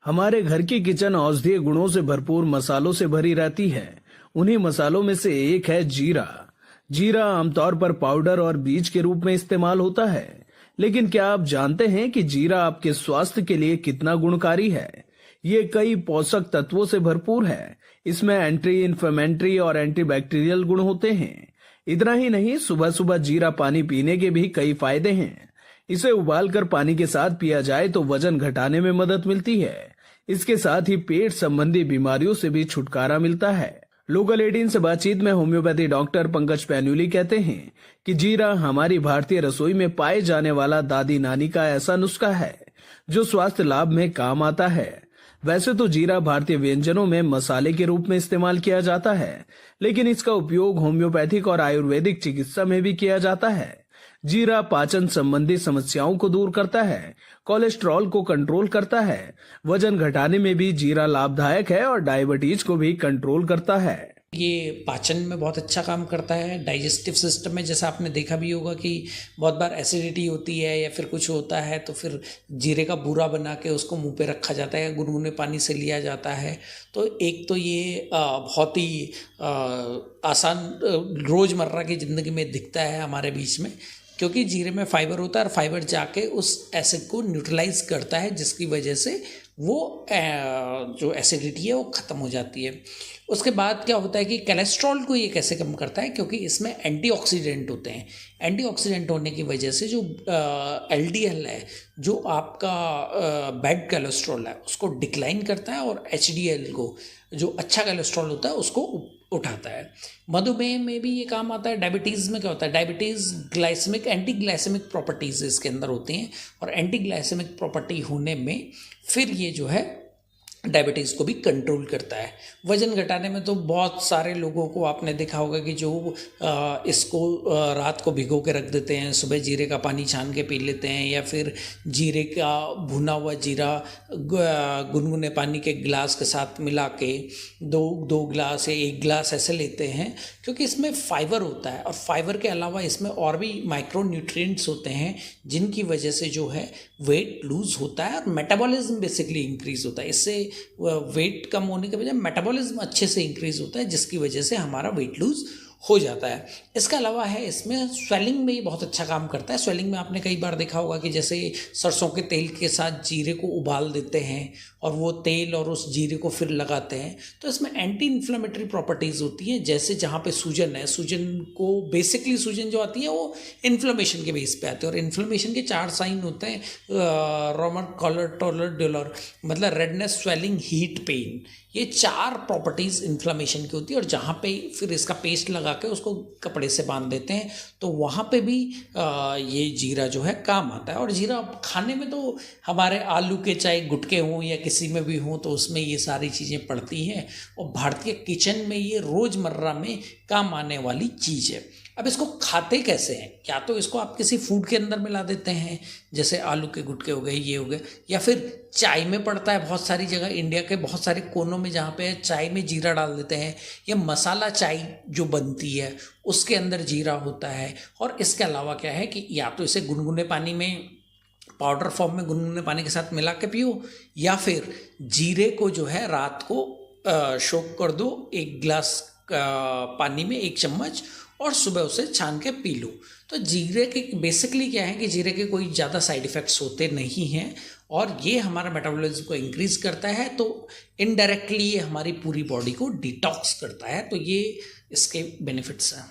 हमारे घर की किचन औषधीय गुणों से भरपूर मसालों से भरी रहती है। उन्हीं मसालों में से एक है जीरा। जीरा आमतौर पर पाउडर और बीज के रूप में इस्तेमाल होता है, लेकिन क्या आप जानते हैं कि जीरा आपके स्वास्थ्य के लिए कितना गुणकारी है? ये कई पोषक तत्वों से भरपूर है। इसमें एंटी इन्फ्लेमेटरी और एंटीबैक्टीरियल गुण होते हैं। इतना ही नहीं, सुबह सुबह जीरा पानी पीने के भी कई फायदे हैं। इसे उबालकर पानी के साथ पिया जाए तो वजन घटाने में मदद मिलती है। इसके साथ ही पेट संबंधी बीमारियों से भी छुटकारा मिलता है। लोकल 18 से बातचीत में होम्योपैथी डॉक्टर पंकज पैन्यूली कहते हैं कि जीरा हमारी भारतीय रसोई में पाए जाने वाला दादी नानी का ऐसा नुस्खा है जो स्वास्थ्य लाभ में काम आता है। वैसे तो जीरा भारतीय व्यंजनों में मसाले के रूप में इस्तेमाल किया जाता है, लेकिन इसका उपयोग होम्योपैथिक और आयुर्वेदिक चिकित्सा में भी किया जाता है। जीरा पाचन संबंधी समस्याओं को दूर करता है, कोलेस्ट्रॉल को कंट्रोल करता है, वजन घटाने में भी जीरा लाभदायक है और डायबिटीज को भी कंट्रोल करता है। ये पाचन में बहुत अच्छा काम करता है। डाइजेस्टिव सिस्टम में जैसा आपने देखा भी होगा कि बहुत बार एसिडिटी होती है या फिर कुछ होता है तो फिर जीरे का बूरा बना के उसको मुंह पे रखा जाता है, गुनगुने पानी से लिया जाता है। तो एक तो ये बहुत ही आसान रोज़मर्रा की ज़िंदगी में दिखता है हमारे बीच में, क्योंकि जीरे में फाइबर होता है और फाइबर जाके उस एसिड को न्यूट्रलाइज करता है, जिसकी वजह से वो जो एसिडिटी है वो ख़त्म हो जाती है। उसके बाद क्या होता है कि कोलेस्ट्रॉल को ये कैसे कम करता है, क्योंकि इसमें एंटीऑक्सीडेंट होते हैं। एंटीऑक्सीडेंट होने की वजह से जो एलडीएल है, जो आपका बैड कोलेस्ट्रॉल है, उसको डिक्लाइन करता है और एचडीएल को, जो अच्छा कोलेस्ट्रॉल होता है, उसको उठाता है। मधुमेह में भी ये काम आता है। डायबिटीज़ में क्या होता है, diabetes glycemic anti glycemic properties इसके अंदर होती हैं और एंटी ग्लाइसेमिक प्रॉपर्टी होने में फिर ये जो है डायबिटीज़ को भी कंट्रोल करता है। वज़न घटाने में तो बहुत सारे लोगों को आपने देखा होगा कि जो इसको रात को भिगो के रख देते हैं, सुबह जीरे का पानी छान के पी लेते हैं, या फिर जीरे का भुना हुआ जीरा गुनगुने पानी के गिलास के साथ मिला के दो गिलास या एक गिलास ऐसे लेते हैं, क्योंकि इसमें फाइबर होता है और फाइबर के अलावा इसमें और भी माइक्रो न्यूट्रिएंट्स होते हैं, जिनकी वजह से जो है वेट लूज़ होता है और मेटाबॉलिज्म बेसिकली इंक्रीज़ होता है। इससे वेट कम होने के बजाय मेटाबॉलिज्म अच्छे से इंक्रीज होता है, जिसकी वजह से हमारा वेट लूज हो जाता है। इसके अलावा है इसमें स्वेलिंग में ये बहुत अच्छा काम करता है। स्वेलिंग में आपने कई बार देखा होगा कि जैसे सरसों के तेल के साथ जीरे को उबाल देते हैं और वो तेल और उस जीरे को फिर लगाते हैं, तो इसमें एंटी इन्फ्लेमेटरी प्रॉपर्टीज़ होती हैं। जैसे जहाँ पे सूजन है, सूजन को बेसिकली सूजन जो आती है वो इन्फ्लेमेशन के बेस पे आती है और इन्फ्लेमेशन के 4 साइन होते हैं, रोमर कॉलर टॉलर डोलर, मतलब रेडनेस, स्वेलिंग, हीट, पेन। ये 4 प्रॉपर्टीज़ इन्फ्लेमेशन की होती है और जहाँ पे फिर इसका पेस्ट लगा के उसको कपड़े से बांध देते हैं, तो वहाँ पे भी ये जीरा जो है काम आता है। और जीरा खाने में तो हमारे आलू के चाहे गुटके हों या किसी में भी हों, तो उसमें ये सारी चीज़ें पड़ती हैं और भारतीय किचन में ये रोज़मर्रा में काम आने वाली चीज़ है। अब इसको खाते कैसे हैं? या तो इसको आप किसी फूड के अंदर मिला देते हैं, जैसे आलू के गुटके हो गए, ये हो गए, या फिर चाय में पड़ता है बहुत सारी जगह, इंडिया के बहुत सारे कोनों में जहाँ पे चाय में जीरा डाल देते हैं, या मसाला चाय जो बनती है उसके अंदर जीरा होता है। और इसके अलावा क्या है कि या तो इसे गुनगुने पानी में, पाउडर फॉर्म में गुनगुने पानी के साथ मिला के पियो, या फिर जीरे को जो है रात को सोक कर दो 1 गिलास पानी में 1 चम्मच, और सुबह उसे छान के पी लो। तो जीरे के बेसिकली क्या है कि जीरे के कोई ज़्यादा साइड इफ़ेक्ट्स होते नहीं हैं और ये हमारा मेटाबॉलिज्म को इंक्रीज़ करता है, तो इनडायरेक्टली ये हमारी पूरी बॉडी को डिटॉक्स करता है। तो ये इसके बेनिफिट्स हैं।